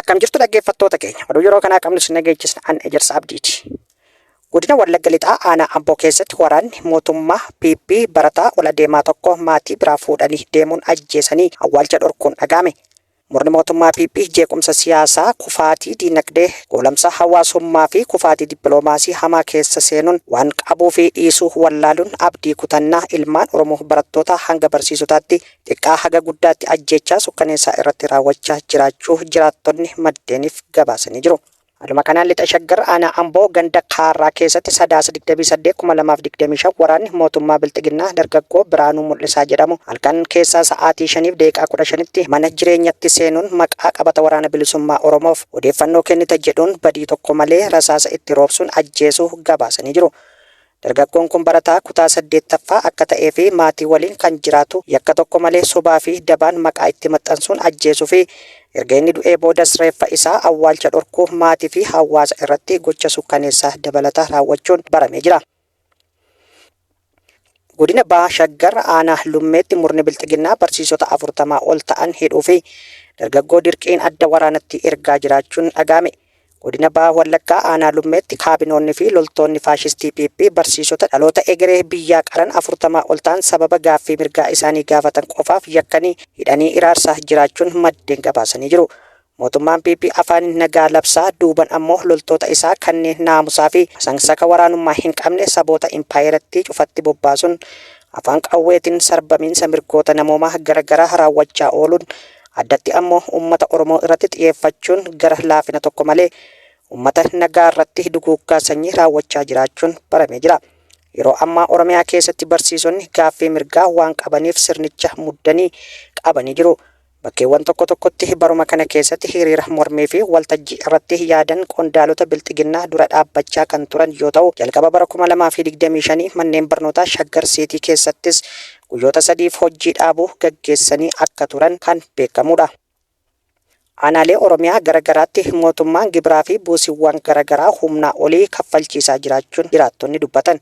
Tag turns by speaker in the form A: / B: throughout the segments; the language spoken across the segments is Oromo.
A: Akkam jirtu dhaggeeffattoota keenya. Oduu yeroo kanaa qabnu sin dhageechisna an Ejersa Abdiiti. Godina Wallagga Lixaa aanaa Amboo keessatti waraanni mootummaa PP barataa ol adeemaa tokko maatii biraa fuudhanii deemuun ajjeesanii awwaalcha dhorkuun dhaga'ame. Murni mootummaa PP jeequmsa siyaasaa, kufaatii diinagdee, goolabamsa hawaasummaa fi kufaatii dippiloomaasii hamaa keessa seenuun waan qabuu fi dhiisuu wallaaluun abdii kutannaa ilmaan Oromoo barattoota hanga barsiisotaatti xiqqaa haga guddaatti ajjeechaa sukkaneessaa irratti raawwachaa jiraachuu jiraattonni maddeeniif gabaasanii jiru. Aduma kanaan lixa shaggar aanaa Amboo ganda Kaarraa keessatti sadaasa 28/2025 waraanni mootummaa Bilxiginnaa dargaggoo Biraanuu Mul'isaa jedhamu halkan keessaa sa'aatii 5:15tti mana jireenyatti seenuun maqaa qabata waraana bilisummaa Oromoof odeeffannoo kennita jedhuun badii tokko malee rasaasa itti roobsuun ajjeesuu gabaasanii jiru. Dargaggoon kun barataa kutaa 8ffaa akka ta'ee fi maatii waliin kan jiraatu yakka tokko malee sobaa fi dabaan maqaa itti maxxansuun ajjeesuu fi erga inni du'ee boodas reeffa isaa awwaalcha dhorkuu maatii fi hawaasa irratti gocha sukkaneessaa dabalataa raawwachuun baramee jira. Godina Baha Shaggar aanaa Lummeetti murni Bilxiginnaa barsiisota 40 ol ta'an hidhuu fi dargaggoo dirqiin adda waraanatti ergaa jiraachuun dhaga'ame. Godina Baha Wallaggaa aanaa Lummeetti kaabinoonni fi loltoonni faashistii PP barsiisota dhaloota egeree biyyaa qaran 40 ol ta'an sababa gaaffii mirgaa isaanii gaafatan qofaaf yakkanii hidhanii iraarsaa jiraachuun maddeen gabaasanii jiru. Mootummaan PP afaan nagaa labsaa duuban ammoo loltoota isaa kanneen naamusaa fi sansaka waraanummaa hin qabne saboota impaayeratti cufatti bobbaasuun afaan qawweetiin sarbamiinsa mirgoota namoomaa garagaraa raawwachaa ooluun addatti ammoo uummata Oromoo irratti xiyyeeffachuun gara laafina tokko malee uummata nagaa irratti duguuggaa sanyii raawwachaa jiraachuun baramee jira. Yeroo ammaa Oromiyaa keessatti barsiisonni gaaffii mirgaa waan qabaniif sirnicha muddanii qabanii jiru. Bakkeewwan tokko tokkotti baruma kana keessatti hiriira mormii fi waltajjii irratti yaadan qondaalota Bilxiginnaa dura dhaabbachaa kan turan yoo ta'u, jalqaba bara 2025 manneen barnootaa Shaggar Siitii keessattis guyyoota 3 hojii dhaabuu gaggeessanii akka turan kan beekamudha. Aanaalee Oromiyaa garagaraatti mootummaan gibiraa fi buusiiwwan garagaraa humnaa olii kaffalchiisaa jiraachuun jiraattonni dubbatan.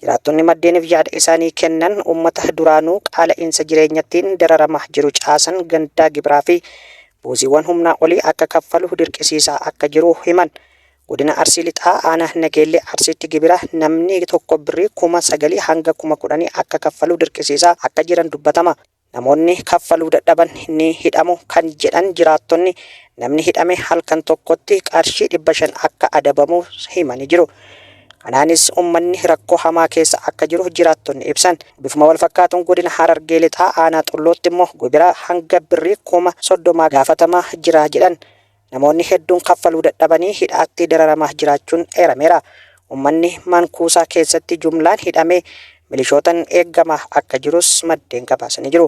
A: Jiraattonni maddeeniif yaada isaanii kennan uummata duraanuu qaala'insa jireenyattiin dararamaa jiru caasan gandaa gibiraa fi buusiiwwan humnaa olii akka kaffalu dirqisiisaa akka jiru himan. Godina Arsii Lixaa aanaa Nageellee Arsiitti gibira namni tokko birrii 9,000 hanga 10,000 akka kaffalu dirqisiisaa akka jiran dubbatama. Namoonni kaffaluu dadhaban ni hidhamu kan jedhan jiraattonni namni hidhame halkan tokkotti qarshii 500 akka adabamu himanii jiru. Kanaanis uummanni rakkoo hamaa keessa akka jiru jiraattonni ibsan. Bifuma wal fakkaatuun godina Harargee Lixaa aanaa Xullootti immoo gibira hanga birrii 30,000 gaafatamaa jira jedhan. Namoonni hedduun kaffaluu dadhabanii hidhaatti dararamaa jiraachuun eerameera. Uummanni mankuusaa keessatti jumlaan hidhamee milishootaan eegamaa akka jirus maddeen gabaasanii jiru.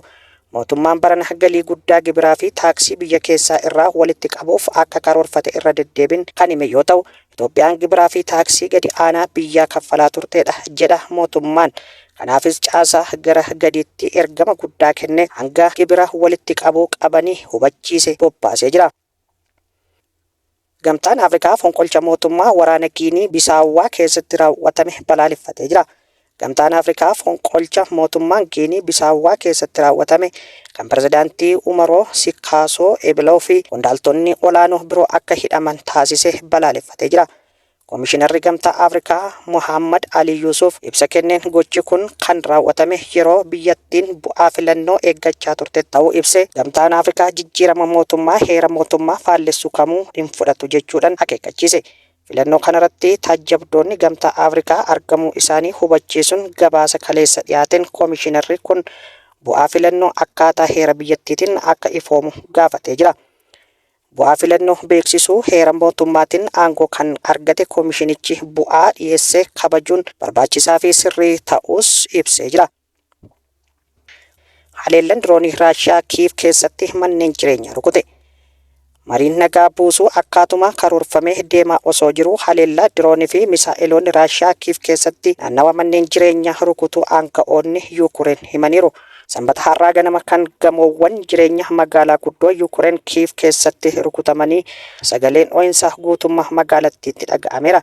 A: Mootummaan barana galii guddaa gibiraa fi taaksii biyya keessaa irraa walitti qabuuf akka karoorfate irra deddeebiin kan hime yoo ta'u, Itoophiyaan gibiraa fi taaksii gadi aanaa biyyaa kaffalaa turteedha jedha mootummaan. Kanaafis caasaa gara gadiitti ergama guddaa kenne hanga gibira walitti qabuu qabanii hubachiise bobbaasee jira. Gamtaan Afrikaa fonqolcha mootummaa waraana Giinii Bisaawwaa keessatti raawwatame balaaleffatee jira. Gamtaan Afrikaa fonqolcha mootummaan Giinii Bisaawwaa keessatti raawwatame kan pirezidaantii Umaroo Sikaasoo Ebiloo fi qondaaltonni olaanoo biroo akka hidhaman taasise balaaleffatee jira. Komishinarri Gamtaa Afrikaa Muhammad Ali Yusuf ibsa kenneen gochi kun kan raawwatame yeroo biyyattiin bu'aa filannoo eeggachaa turte ta'uu ibse. Gamtaan Afrikaa jijjiirama mootummaa heera mootummaa faallessu kamuu hin fudhatu jechuudhaan akeekkachiise. Filannoo kanarratti taajjabdoonni Gamtaa Afrikaa argamuu isaanii hubachiisuun gabaasa kaleessa dhiyaateen komishinarri kun bu'aa filannoo akkaataa heera biyyattiitiin akka ifoomu gaafatee jira. Bu'aa filannoo beeksisuu heera mootummaatiin aangoo kan argate komishinichi bu'aa dhiyeessee kabajuun barbaachisaa fi sirrii ta'us ibsee jira. Haleellaan diroonii Raashiyaa Kiiv keessatti manneen jireenyaa rukute. Mariin nagaa buusuu akkaatuma karoorfamee deemaa osoo jiru haleellaa diroonii fi misaa'iloonni Raashiyaa Kiiv keessatti naannawa manneen jireenyaa rukutuu aanga'oonni Yukureen himaniiru. Sanbata har'aa ganama kan gamoowwan jireenya magaalaa guddoo Yukureen Kiiv keessatti rukutamanii sagaleen oo'insa guutummaa magaalattiitti dhaga'ameera.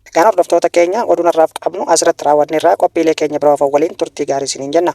A: Egaan hordoftoota keenya oduun har'aaf qabnu asirratti raawwanneerra qophiilee keenya biroo waliin turtii gaarii isiniin jenna.